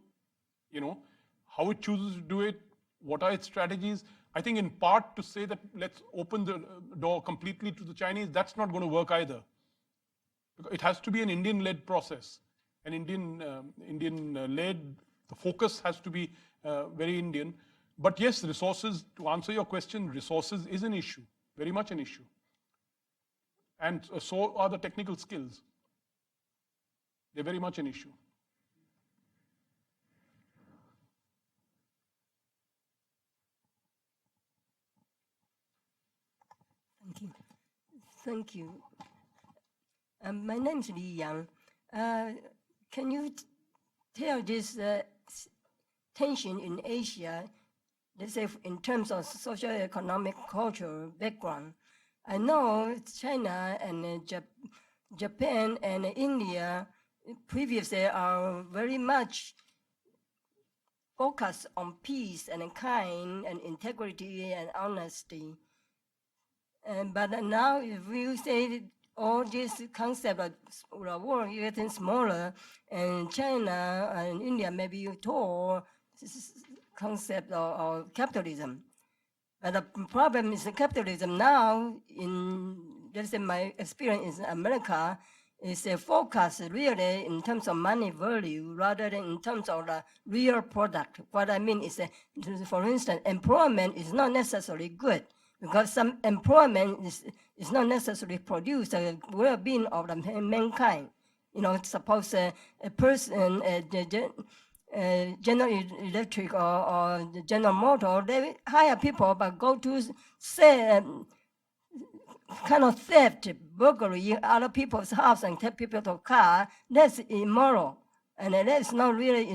how it chooses to do it, what are its strategies. I think in part to say that let's open the door completely to the Chinese, that's not going to work either. It has to be an Indian-led process. An Indian-led, the focus has to be very Indian. But yes, resources, to answer your question, resources is an issue, very much an issue. And so are the technical skills. They're very much an issue. Thank you. Thank you. My name is Li Yang. Can you tell this tension in Asia, let's say in terms of social, economic, cultural background? I know China and Japan and India previously are very much focused on peace and kind and integrity and honesty. But now if we say all this concept of the world getting smaller, and China and India maybe toward this concept of capitalism. But the problem is capitalism now, let's say my experience in America, is a focus really in terms of money value rather than in terms of the real product. What I mean is, for instance, employment is not necessarily good because some employment is not necessarily produce the well-being of the mankind. You know, suppose a person, General Electric or General Motor, they hire people but go to say kind of theft, burglary in other people's house and take people to car. That's immoral, and that's not really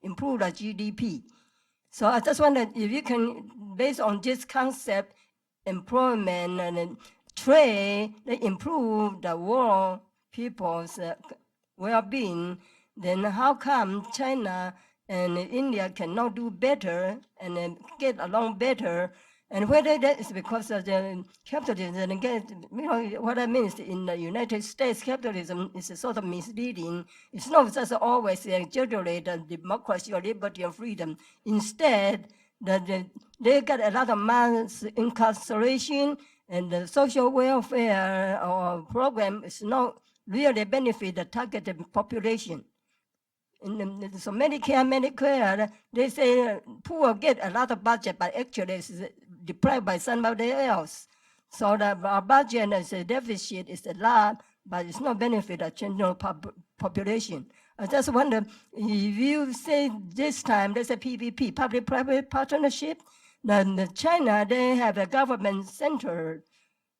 improve the GDP. So I just wonder if you can, based on this concept, employment and trade, they improve the world people's well-being, then how come China and India cannot do better and get along better? And whether that is because of the capitalism, and again, you know, what I mean is in the United States, capitalism is a sort of misleading. It's not just always generate democracy or liberty or freedom. Instead, they got a lot of mass incarceration, and the social welfare or program is not really benefit the targeted population. So Medicare, they say poor get a lot of budget, but actually it's deprived by somebody else. So our budget is a deficit is a lot, but it's not benefit the general population. I just wonder if you say this time there's a PPP, public-private partnership. Then China, they have a government center,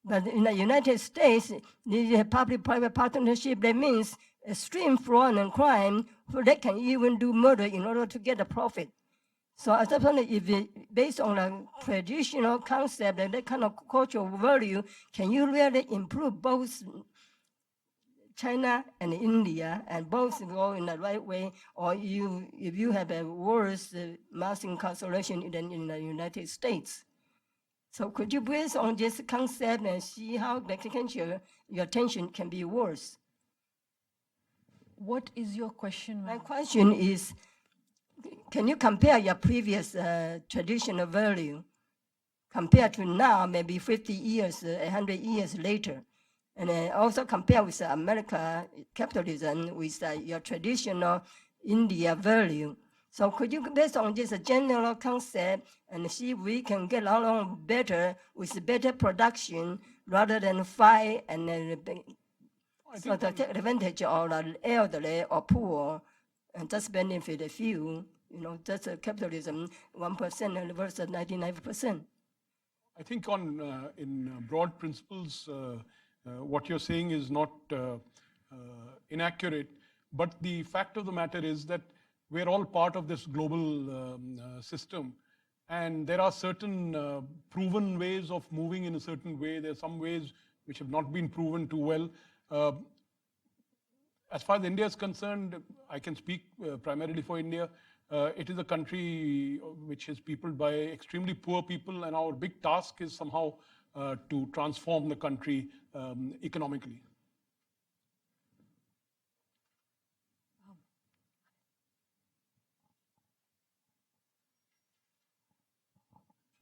but in the United States, they have public-private partnership. That means extreme fraud and crime, so they can even do murder in order to get a profit. So I just wonder if based on a traditional concept and that kind of cultural value, can you really improve both China and India and both go in the right way, or if you have a worse mass incarceration than in the United States? So could you based on this concept and see how your attention can be worse? What is your question, My ma'am? question is, can you compare your previous traditional value compared to now, maybe 50 years, 100 years later? And also compare with America capitalism with your traditional India value. So could you, based on this general concept, and see if we can get along better with better production rather than fight and so to take advantage of the elderly or poor and just benefit a few, you know, that's capitalism, 1% versus 99%. I think in broad principles, what you're saying is not inaccurate, but the fact of the matter is that we're all part of this global system, and there are certain proven ways of moving in a certain way. There are some ways which have not been proven too well. As far as India is concerned, I can speak primarily for India. It is a country which is peopled by extremely poor people, and our big task is somehow to transform the country economically.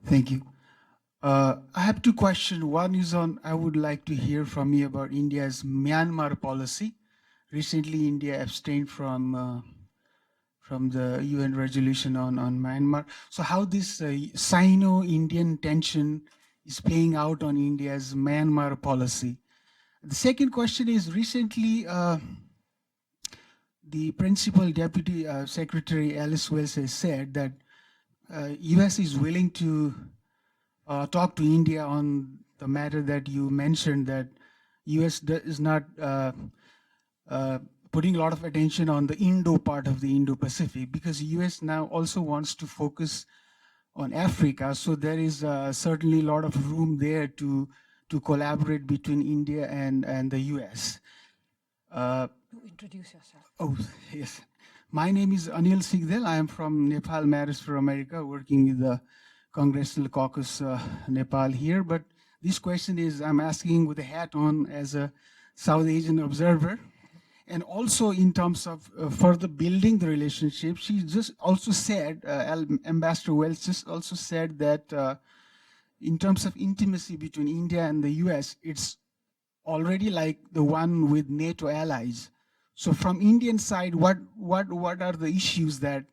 Thank you. I have two questions. One is on, I would like to hear from you about India's Myanmar policy. Recently, India abstained from the UN resolution on Myanmar. So how this Sino-Indian tension is playing out on India's Myanmar policy. The second question is, recently, the Principal Deputy Secretary Alice Wells has said that US is willing to talk to India on the matter that you mentioned, that US is not putting a lot of attention on the Indo part of the Indo-Pacific, because US now also wants to focus on Africa. So there is certainly a lot of room there to collaborate between India and the US. Introduce yourself. Oh, yes. My name is Anil Sigdel. I am from Nepal Matters for America, working with the Congressional Caucus Nepal here. But this question is, I'm asking with a hat on as a South Asian observer. And also in terms of further building the relationship, she just also said, Ambassador Wells just also said that in terms of intimacy between India and the US, it's already like the one with NATO allies. So from Indian side, what are the issues that,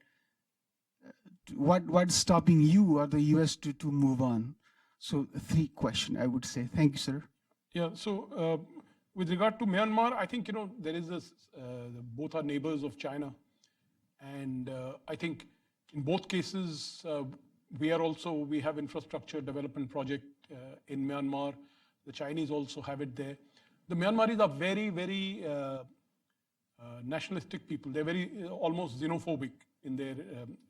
what's stopping you or the US to move on? So 3 questions, I would say. Thank you, sir. Yeah, so with regard to Myanmar, I think, there is this, both are neighbors of China. And I think in both cases, we have infrastructure development project in Myanmar. The Chinese also have it there. The Myanmaris are very, very nationalistic people. They're very almost xenophobic in their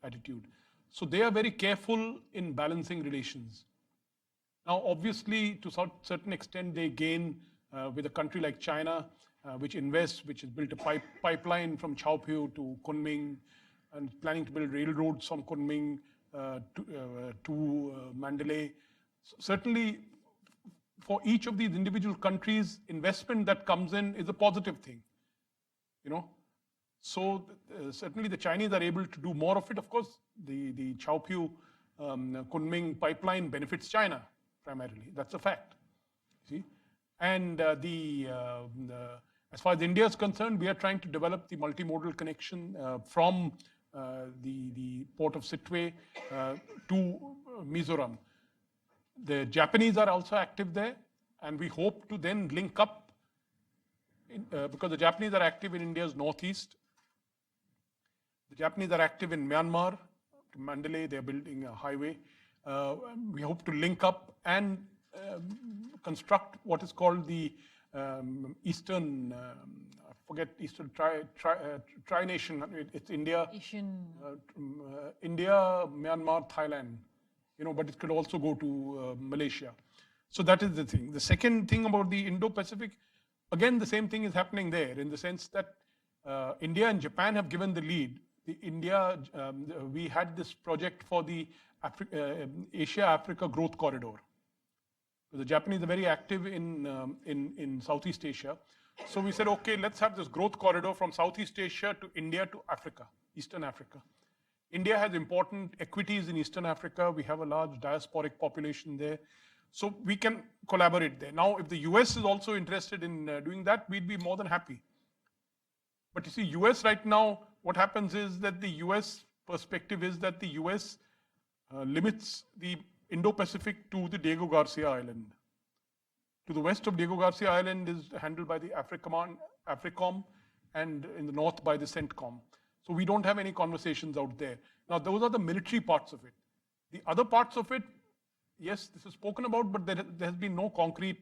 attitude. So they are very careful in balancing relations. Now, obviously, to a certain extent, they gain with a country like China, which invests, which has built a pipeline from Chaopyu to Kunming, and planning to build railroads from Kunming to Mandalay. Certainly, for each of these individual countries, investment that comes in is a positive thing. So certainly the Chinese are able to do more of it. Of course, the Chaopyu Kunming pipeline benefits China primarily. That's a fact. See, and as far as India is concerned, we are trying to develop the multimodal connection from the port of Sittwe to Mizoram. The Japanese are also active there, and we hope to then link up because the Japanese are active in India's northeast. The Japanese are active in Myanmar, to Mandalay. They're building a highway. We hope to link up and construct what is called the Eastern, I forget, Eastern Tri-Nation. It's India, India, Myanmar, Thailand. But it could also go to Malaysia. So that is the thing. The second thing about the Indo-Pacific, again, the same thing is happening there in the sense that India and Japan have given the lead. We had this project for the Asia-Africa Growth Corridor. The Japanese are very active in Southeast Asia. So we said, okay, let's have this growth corridor from Southeast Asia to India to Africa, Eastern Africa. India has important equities in Eastern Africa. We have a large diasporic population there. So we can collaborate there. Now, if the US is also interested in doing that, we'd be more than happy. But you see, US right now, what happens is that the US perspective is that the US limits the Indo-Pacific to the Diego Garcia Island. To the west of Diego Garcia Island is handled by the AFRICOM, and in the north by the CENTCOM. So we don't have any conversations out there. Now, those are the military parts of it. The other parts of it, yes, this is spoken about, but there has been no concrete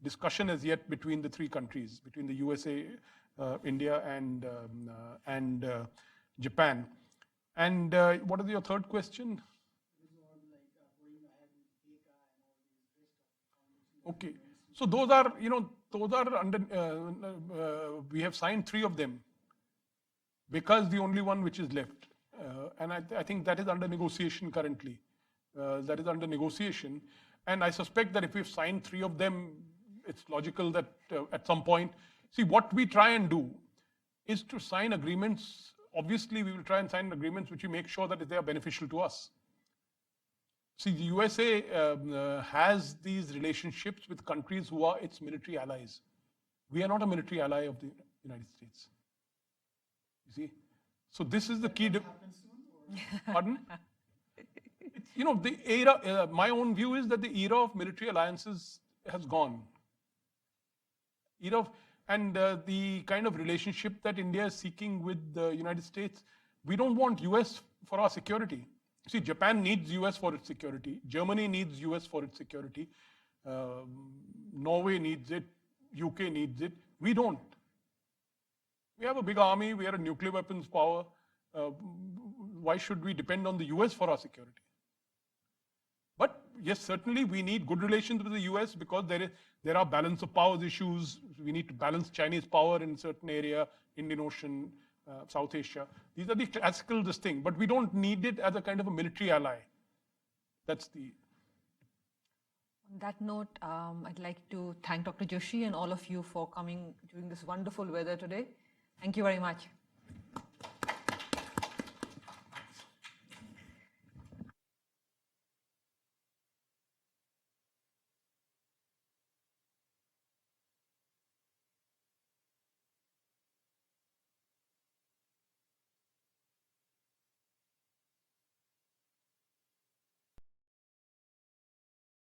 discussion as yet between the 3 countries, between the USA, India, and Japan. And what is your third question? Okay, so those are, under, we have signed 3 of them. Because the only one which is left. And I think that is under negotiation currently. That is under negotiation. And I suspect that if we've signed 3 of them, it's logical that at some point, see, what we try and do is to sign agreements. Obviously, we will try and sign agreements which we make sure that they are beneficial to us. See, the USA has these relationships with countries who are its military allies. We are not a military ally of the United States. You see? So this is the key. Pardon? The era, my own view is that the era of military alliances has gone. And the kind of relationship that India is seeking with the United States, we don't want US for our security. See, Japan needs US for its security. Germany needs US for its security. Norway needs it. UK needs it. We don't. We have a big army. We are a nuclear weapons power. Why should we depend on the US for our security? But yes, certainly we need good relations with the US because there are balance of powers issues. We need to balance Chinese power in a certain area, Indian Ocean, South Asia. These are the classical this thing, but we don't need it as a kind of a military ally. That's the... On that note, I'd like to thank Dr. Joshi and all of you for coming during this wonderful weather today. Thank you very much.